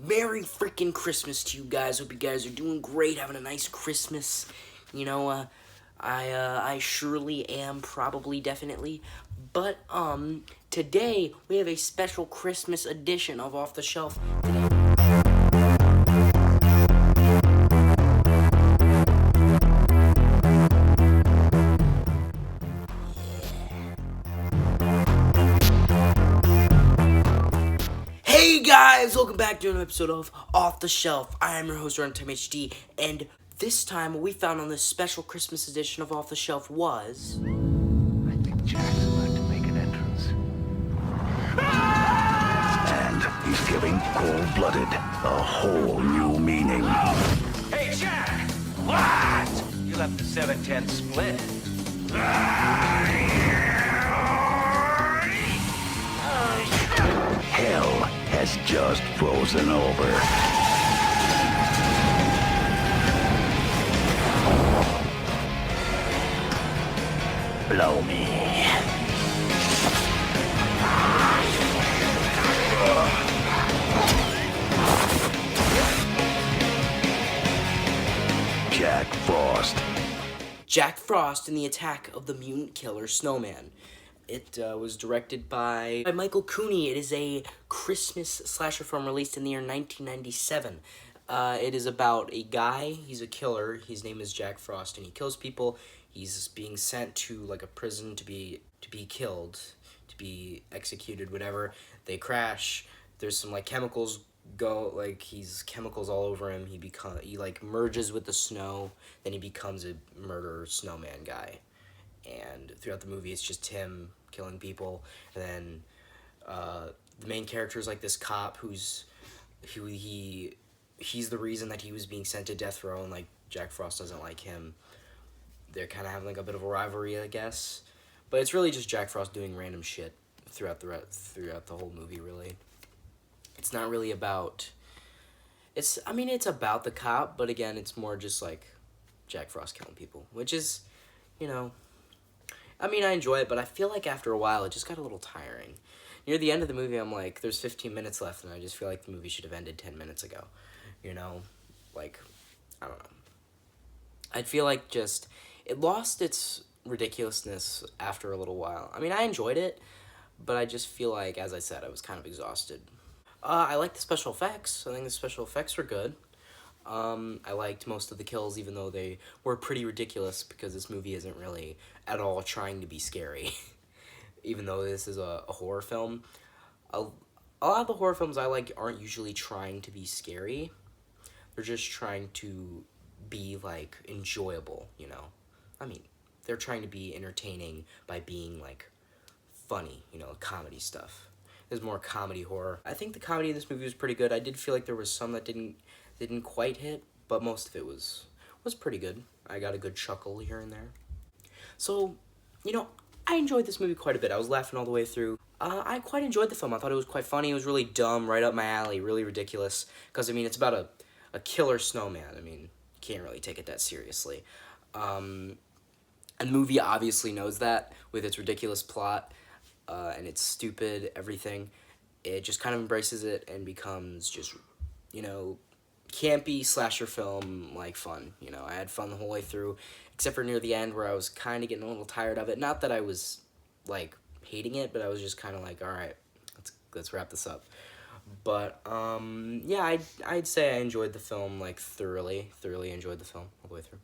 Merry freaking Christmas to you guys. Hope you guys are doing great, having a nice Christmas. You know, I surely am, probably, definitely. But, today we have a special Christmas edition of Off the Shelf. Hey guys, welcome back to another episode of Off the Shelf. I am your host, Runtime HD, and this time what we found on this special Christmas edition of Off the Shelf was... I think Jack's about to make an entrance. And he's giving Cold-Blooded a whole new meaning. Hey, Jack! What? You left the 7-10 split. Hell has just frozen over. Blow me. Jack Frost. Jack Frost and the Attack of the Mutant Killer Snowman. It was directed by Michael Cooney. It is a Christmas slasher film released in the year 1997. It is about a guy, he's a killer, his name is Jack Frost, and he kills people. He's being sent to, like, a prison to be killed, to be executed, whatever. They crash, there's some, like, chemicals he's chemicals all over him. He merges with the snow, then he becomes a murderer snowman guy. And throughout the movie, it's just him killing people. And then the main character is like this cop he's the reason that he was being sent to death row, and like Jack Frost doesn't like him. They're kind of having like a bit of a rivalry, I guess. But it's really just Jack Frost doing random shit throughout the whole movie. Really, it's not really about. It's about the cop, but again, it's more just like Jack Frost killing people, which is, I enjoy it, but I feel like after a while, it just got a little tiring. Near the end of the movie, I'm like, there's 15 minutes left, and I just feel like the movie should have ended 10 minutes ago. I don't know. I feel like it lost its ridiculousness after a little while. I enjoyed it, but I just feel like, as I said, I was kind of exhausted. I like the special effects. I think the special effects were good. I liked most of the kills, even though they were pretty ridiculous, because this movie isn't really at all trying to be scary. Even though this is a horror film. A lot of the horror films I like aren't usually trying to be scary. They're just trying to be, like, enjoyable, They're trying to be entertaining by being, like, funny, comedy stuff. There's more comedy horror. I think the comedy in this movie was pretty good. I did feel like there was some that didn't quite hit, but most of it was pretty good. I got a good chuckle here and there. So, I enjoyed this movie quite a bit. I was laughing all the way through. I quite enjoyed the film. I thought it was quite funny. It was really dumb, right up my alley, really ridiculous. Because, it's about a killer snowman. You can't really take it that seriously. And the movie obviously knows that with its ridiculous plot and its stupid everything. It just kind of embraces it and becomes just, campy slasher film, like, fun. I had fun the whole way through, except for near the end where I was kind of getting a little tired of it. Not that I was, like, hating it, but I was just kind of like, all right, let's wrap this up. But, yeah, I'd say I enjoyed the film, like, thoroughly enjoyed the film all the way through.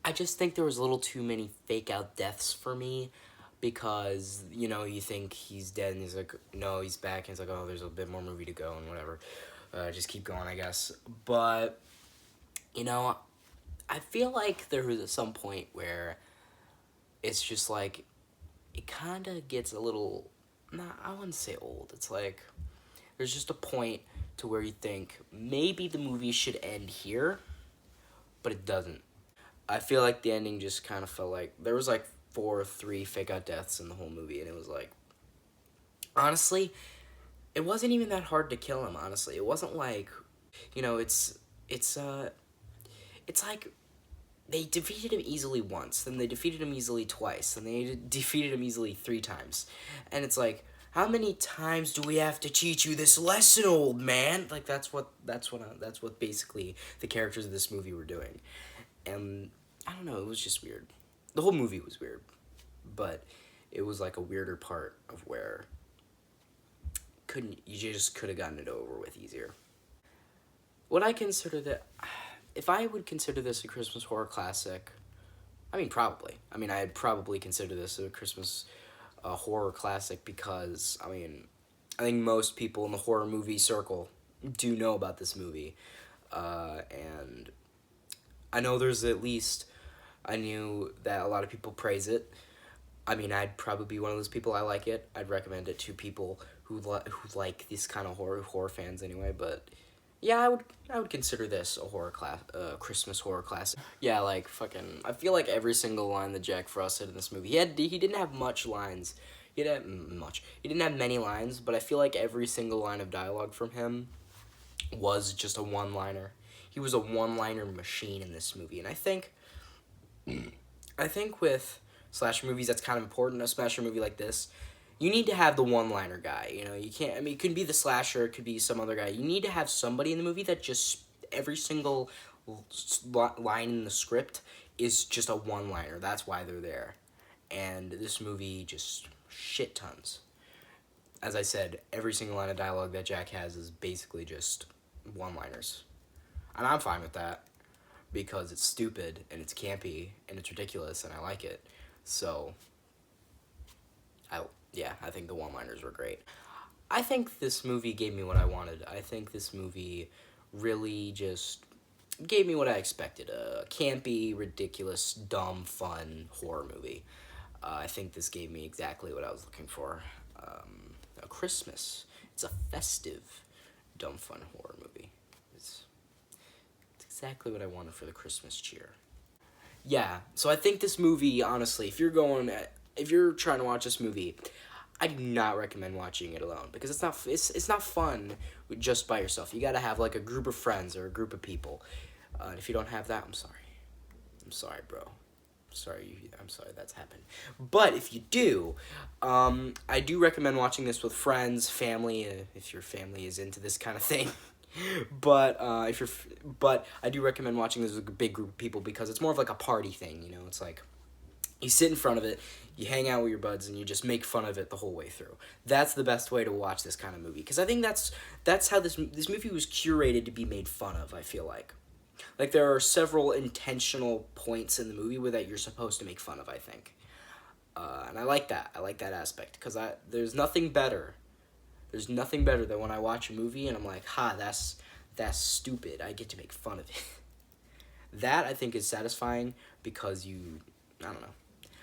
I just think there was a little too many fake-out deaths for me, because, you think he's dead, and he's like, no, he's back, and he's like, oh, there's a bit more movie to go, and whatever. Just keep going, I guess. But, I feel like there was some point where it's just like, it kind of gets a little, I wouldn't say old. It's like, there's just a point to where you think, maybe the movie should end here, but it doesn't. I feel like the ending just kind of felt like, there was like 4 or 3 fake-out deaths in the whole movie, and it was like, honestly, it wasn't even that hard to kill him, honestly. It wasn't like, it's like, they defeated him easily once, then they defeated him easily twice, and they defeated him easily 3 times. And it's like, how many times do we have to teach you this lesson, old man? Like that's what basically the characters of this movie were doing, and I don't know, it was just weird. The whole movie was weird, but it was like a weirder part of where you just could have gotten it over with easier. Would I consider that? If I would consider this a Christmas horror classic, I mean probably. I mean I'd probably consider this a Christmas horror classic because I think most people in the horror movie circle do know about this movie, and I know there's at least I knew that a lot of people praise it. I mean, I'd probably be one of those people. I like it. I'd recommend it to people who like this kind of horror fans anyway. But yeah, I would consider this a Christmas horror classic. Yeah, like fucking. I feel like every single line that Jack Frost said in this movie, he didn't have much lines. He didn't have many lines, but I feel like every single line of dialogue from him was just a one-liner. He was a one-liner machine in this movie, and I think with slasher movies, that's kind of important. A slasher movie like this, you need to have the one-liner guy. You know, you can't. I mean, it could be the slasher, it could be some other guy. You need to have somebody in the movie that just every single line in the script is just a one-liner. That's why they're there, and this movie just shit tons. As I said, every single line of dialogue that Jack has is basically just one-liners, and I'm fine with that because it's stupid and it's campy and it's ridiculous and I like it. So, I think the one-liners were great. I think this movie gave me what I wanted. I think this movie really just gave me what I expected. A campy, ridiculous, dumb, fun horror movie. I think this gave me exactly what I was looking for. A Christmas. It's a festive, dumb, fun horror movie. It's exactly what I wanted for the Christmas cheer. Yeah, so I think this movie, honestly, if you're trying to watch this movie, I do not recommend watching it alone because it's not fun just by yourself. You got to have like a group of friends or a group of people. And if you don't have that, I'm sorry. I'm sorry, bro. I'm sorry that's happened. But if you do, I do recommend watching this with friends, family, if your family is into this kind of thing. But I do recommend watching this with a big group of people because it's more of like a party thing, you know. It's like you sit in front of it, you hang out with your buds, and you just make fun of it the whole way through. That's the best way to watch this kind of movie because I think that's how this movie was curated to be made fun of. I feel like there are several intentional points in the movie where that you're supposed to make fun of. I think, and I like that. I like that aspect because there's nothing better. There's nothing better than when I watch a movie and I'm like, that's stupid. I get to make fun of it. That, I think, is satisfying because I don't know.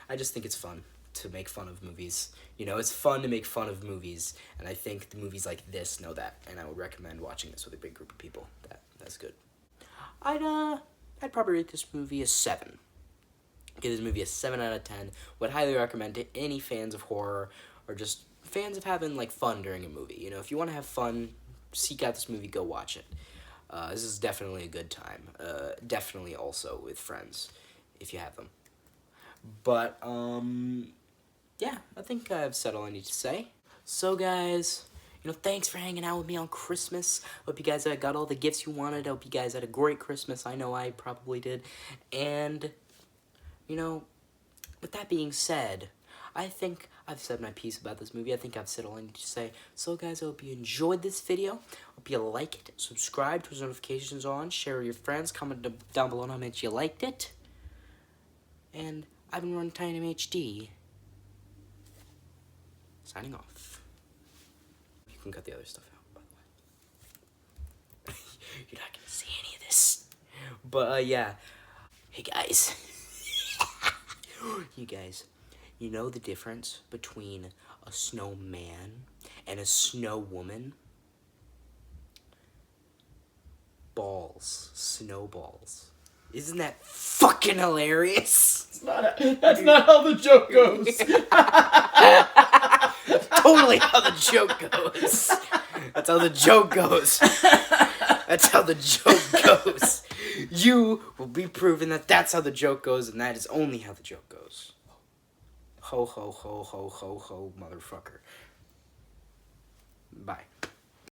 I just think it's fun to make fun of movies. You know, it's fun to make fun of movies, and I think the movies like this know that, and I would recommend watching this with a big group of people. That's good. I'd probably rate this movie a 7. Give this movie a 7 out of 10. Would highly recommend to any fans of horror or just fans of having like fun during a movie. You know, if you want to have fun, seek out this movie, go watch it. This is definitely a good time. Definitely also with friends, if you have them. But, yeah, I think I've said all I need to say. So, guys, you know, thanks for hanging out with me on Christmas. Hope you guys got all the gifts you wanted. I hope you guys had a great Christmas. I know I probably did. And, you know, with that being said, I think I've said my piece about this movie. I think I've said all I need to say. So, guys, I hope you enjoyed this video. Hope you like it. Subscribe, turn notifications on, share with your friends, comment down below how much you liked it. And I've been running Tiny HD. Signing off. You can cut the other stuff out, by the way. You're not gonna see any of this. But, yeah. Hey, guys. You guys, you know the difference between a snowman and a snow woman? Balls. Snowballs. Isn't that fucking hilarious? That's not how the joke goes. Totally how the joke goes. That's how the joke goes. That's how the joke goes. You will be proven that that's how the joke goes, and that is only how the joke goes. Ho, ho, ho, ho, ho, ho, motherfucker. Bye.